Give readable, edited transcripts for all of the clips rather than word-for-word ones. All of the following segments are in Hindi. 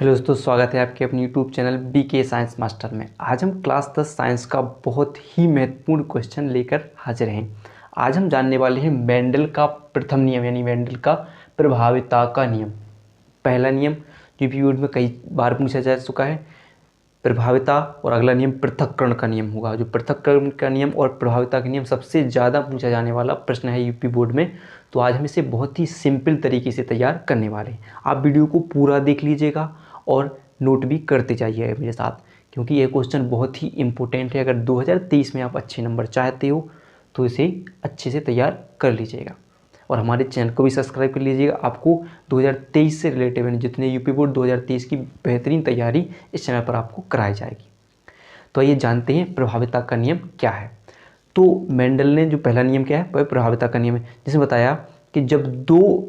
हेलो दोस्तों, स्वागत है आपके अपने YouTube channel BK science master में। आज हम क्लास 10 साइंस का बहुत ही महत्वपूर्ण क्वेश्चन लेकर हाजिर हैं। आज हम जानने वाले हैं मेंडल का प्रथम नियम यानी मेंडल का प्रभाविता का नियम। पहला नियम जो यूपीएससी में कई बार पूछा जा चुका है, प्रभाविता, और अगला नियम पृथक्करण का नियम होगा। जो पृथक्करण का नियम और प्रभाविता का नियम सबसे ज़्यादा पूछा जाने वाला प्रश्न है यूपी बोर्ड में। तो आज हम इसे बहुत ही सिंपल तरीके से तैयार करने वाले हैं। आप वीडियो को पूरा देख लीजिएगा और नोट भी करते जाइए मेरे साथ, क्योंकि यह क्वेश्चन बहुत ही इम्पोर्टेंट है। अगर 2023 में आप अच्छे नंबर चाहते हो तो इसे अच्छे से तैयार कर लीजिएगा और हमारे चैनल को भी सब्सक्राइब कर लीजिएगा। आपको 2023 से रिलेटेड जितने यूपी बोर्ड 2023 की बेहतरीन तैयारी इस चैनल पर आपको कराई जाएगी। तो आइए जानते हैं प्रभाविता का नियम क्या है। तो मेंडल ने जो पहला नियम क्या है, वह प्रभाविता का नियम है, जिसमें बताया कि जब दो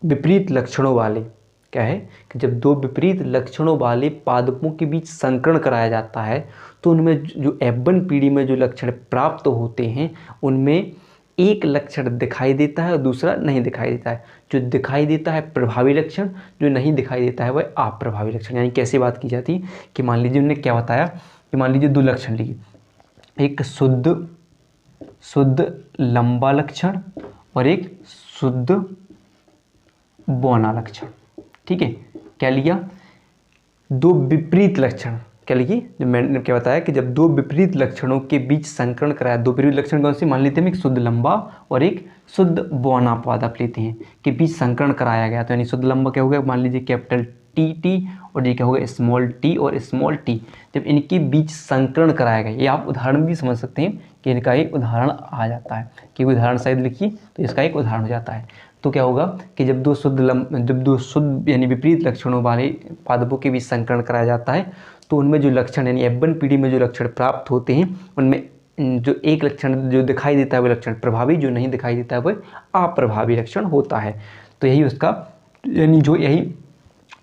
विपरीत लक्षणों वाले क्या है कि जब दो विपरीत लक्षणों वाले पादपों के बीच संकरण कराया जाता है तो उनमें जो F1 पीढ़ी में जो लक्षण प्राप्त होते हैं उनमें एक लक्षण दिखाई देता है और दूसरा नहीं दिखाई देता है। जो दिखाई देता है प्रभावी लक्षण, जो नहीं दिखाई देता है वह अप्रभावी लक्षण। यानी कैसे बात की जाती है कि मान लीजिए उन्होंने क्या बताया कि मान लीजिए दो लक्षण लिए, एक शुद्ध लंबा लक्षण और एक शुद्ध बौना लक्षण। ठीक है, क्या लिया, दो विपरीत लक्षण। क्या लिखिए, जो मैंने क्या बताया कि जब दो विपरीत लक्षणों के बीच संकरण कराया, दो विपरीत लक्षण कौन से, मान लेते हैं एक शुद्ध लंबा और एक शुद्ध बौना पादप लेते हैं के बीच संकरण कराया गया। तो यानी शुद्ध लंबा क्या हो गया, मान लीजिए कैपिटल टी और ये क्या होगा स्मॉल टी और स्मॉल टी। जब इनके बीच संकरण कराया गया, ये आप उदाहरण भी समझ सकते हैं कि इनका एक उदाहरण आ जाता है कि उदाहरण शायद लिखिए तो इसका एक उदाहरण हो जाता है। तो क्या होगा कि जब दो शुद्ध यानी विपरीत लक्षणों वाले पादपों के बीच संकरण कराया जाता है तो उनमें जो लक्षण यानी F1 पीढ़ी में जो लक्षण प्राप्त होते हैं उनमें जो एक लक्षण जो दिखाई देता है वह लक्षण प्रभावी, जो नहीं दिखाई देता है वह अप्रभावी लक्षण होता है। तो यही उसका यही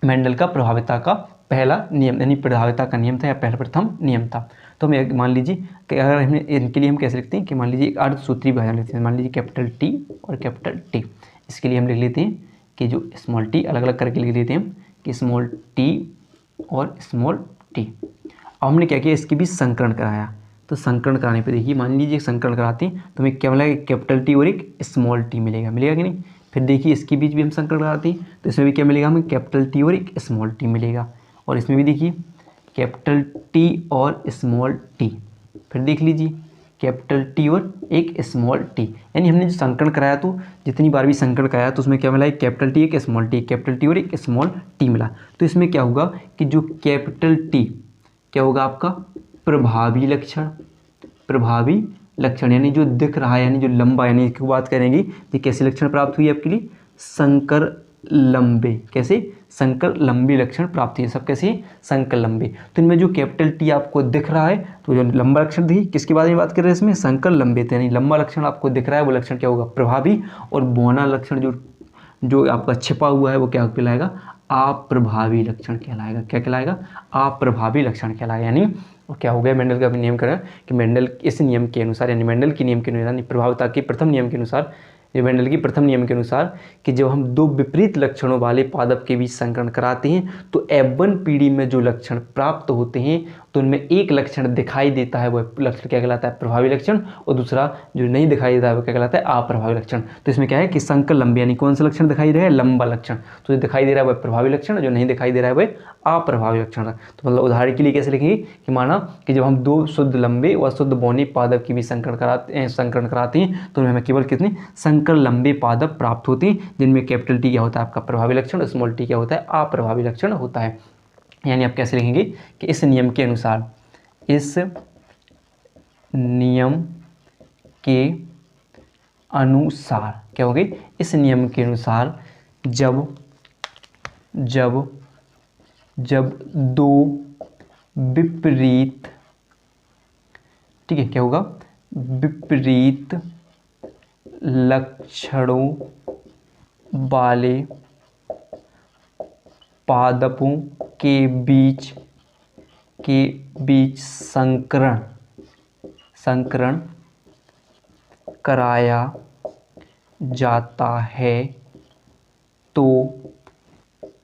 मेंडल का प्रभाविता का पहला नियम यानी प्रभाविता का नियम था या प्रथम नियम था। तो हमें मान लीजिए कि अगर हमें इनके लिए हम कैसे लिखते हैं कि मान लीजिए एक अर्धसूत्री भाषा लिखते हैं, मान लीजिए कैपिटल टी और कैपिटल टी। इसके लिए हम लिख लेते हैं कि जो स्मॉल टी अलग अलग करके लिख लेते हैं हम कि स्मॉल टी और स्मॉल टी। अब हमने क्या किया, इसके बीच संकरण कराया। तो संकरण कराने पे देखिए, मान लीजिए संकरण कराते हैं तो हमें क्या मिलेगा, कैपिटल टी और एक स्मॉल टी मिलेगा कि नहीं। फिर देखिए इसके बीच भी हम संकरण कराते हैं तो इसमें भी क्या मिलेगा, हमें कैपिटल टी और एक स्मॉल टी मिलेगा। और इसमें भी देखिए कैपिटल टी और स्मॉल टी। फिर देख लीजिए कैपिटल टी और एक स्मॉल टी। यानी हमने जो संकरण कराया तो जितनी बार भी संकरण कराया तो उसमें क्या मिला, एक कैपिटल टी एक स्मॉल टी, कैपिटल टी और एक स्मॉल टी मिला। तो इसमें क्या होगा कि जो कैपिटल टी क्या होगा आपका प्रभावी लक्षण यानी जो दिख रहा है, यानी जो लंबा, यानी इसकी बात करेंगे ये कैसे लक्षण प्राप्त हुई आपके लिए, संकर लंबे। कैसे, संकर लंबे लक्षण प्राप्त हुए। सब कैसे, संकर लंबे। तो इनमें जो कैपिटल टी आपको दिख रहा है तो जो लंबा लक्षण देखिए किसके बारे में बात कर रहे हैं इसमें, संकर लंबे। यानी लंबा लक्षण आपको दिख रहा है वो लक्षण क्या होगा, प्रभावी। और बौना लक्षण जो आपका छिपा हुआ है वो क्या कहलाएगा, अप्रभावी लक्षण कहलाएगा। क्या कहलाएगा, अप्रभावी लक्षण कहलाएगा। यानी और क्या हो गया, मेंडल का भी नियम करें कि मेंडल इस नियम के अनुसार यानी मेंडल के नियम के अनुसार प्रभाविता के प्रथम नियम के अनुसार, ये मेंडल की प्रथम नियम के अनुसार कि जब हम दो विपरीत लक्षणों वाले पादप के बीच संकरण कराते हैं तो F1 पीढ़ी में जो लक्षण प्राप्त होते हैं तो उनमें एक लक्षण दिखाई देता है वह लक्षण क्या कहलाता है, प्रभावी लक्षण। और दूसरा जो नहीं दिखाई देता है वो क्या कहलाता है, अप्रभावी लक्षण। तो इसमें क्या है कि संकर लंबे यानी कौन सा लक्षण दिखाई दे रहा है, लंबा लक्षण। तो जो दिखाई दे रहा है वह प्रभावी लक्षण, जो नहीं दिखाई दे रहा है वह अप्रभावी लक्षण है। तो मतलब उदाहरण के लिए कैसे लिखेंगे कि माना कि जब हम दो शुद्ध लंबे व शुद्ध बौने पादप के बीच संकरण कराते हैं तो हमें केवल कितने संकर लंबे पादप प्राप्त होते हैं जिनमें कैपिटल टी क्या होता है आपका प्रभावी लक्षण, स्मॉल टी क्या होता है अप्रभावी लक्षण होता है। यानी आप कैसे लिखेंगे कि इस नियम के अनुसार क्या हो गई, इस नियम के अनुसार जब दो विपरीत, ठीक है, क्या होगा, विपरीत लक्षणों वाले पादपों के बीच संकरण कराया जाता है तो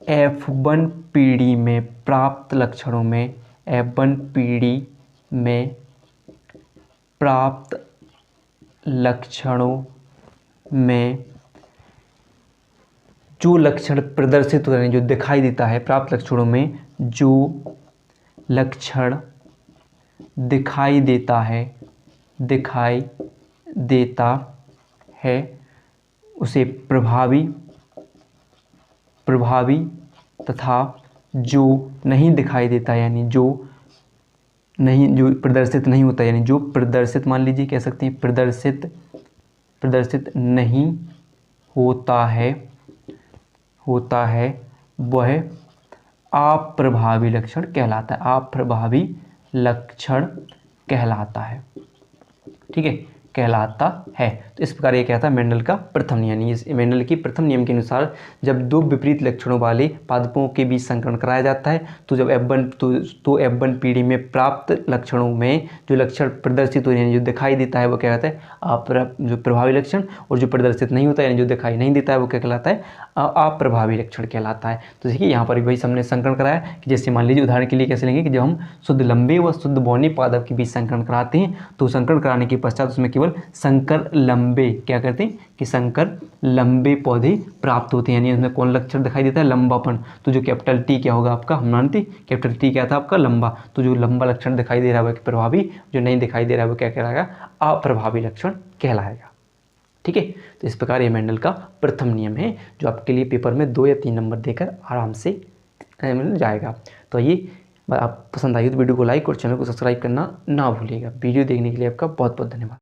F1 पीढ़ी में प्राप्त लक्षणों में F1 पीढ़ी में प्राप्त लक्षणों में जो लक्षण प्रदर्शित हो रहे हैं, जो दिखाई देता है, प्राप्त लक्षणों में जो लक्षण दिखाई देता है उसे प्रभावी तथा जो नहीं दिखाई देता यानी जो प्रदर्शित नहीं होता, यानी जो प्रदर्शित, मान लीजिए कह सकते हैं प्रदर्शित नहीं होता है वह अप्रभावी लक्षण कहलाता है। अप्रभावी लक्षण कहलाता है, ठीक है, कहलाता है। तो इस प्रकार ये क्या था, मेंडल का प्रथम नियम, यानी इस मेंडल की प्रथम नियम के अनुसार जब दो विपरीत लक्षणों वाले पादपों के बीच संकरण कराया जाता है तो जब F1 पीढ़ी में प्राप्त लक्षणों में जो लक्षण प्रदर्शित हो रहे हैं, जो दिखाई देता है वो क्या कहता है जो प्रभावी लक्षण, और जो प्रदर्शित नहीं होता है यानी जो दिखाई नहीं देता है वो क्या कहलाता है अप्रभावी लक्षण कहलाता है। तो देखिए यहाँ पर वही हमने संकरण कराया कि जैसे मान लीजिए उदाहरण के लिए कैसे लेंगे कि जब हम शुद्ध लंबे व शुद्ध बौने पादप के बीच संकरण कराते हैं तो संकरण कराने के पश्चात उसमें केवल संकर लंबे क्या करते हैं कि संकर लंबे पौधे प्राप्त होते हैं, यानी उसमें कौन लक्षण दिखाई देता है, लंबापन। तो जो कैपिटल टी क्या होगा आपका, हम जानते कैपिटल टी क्या था आपका, लंबा। तो जो लंबा लक्षण दिखाई दे रहा है वो प्रभावी, जो नहीं दिखाई दे रहा है वो क्या कहलाएगा, अप्रभावी लक्षण कहलाएगा, ठीक है। तो इस प्रकार ये मेंडल का प्रथम नियम है जो आपके लिए पेपर में 2 या 3 नंबर देकर आराम से मिल जाएगा। तो ये आप पसंद आई तो वीडियो को लाइक और चैनल को सब्सक्राइब करना ना भूलिएगा। वीडियो देखने के लिए आपका बहुत बहुत धन्यवाद।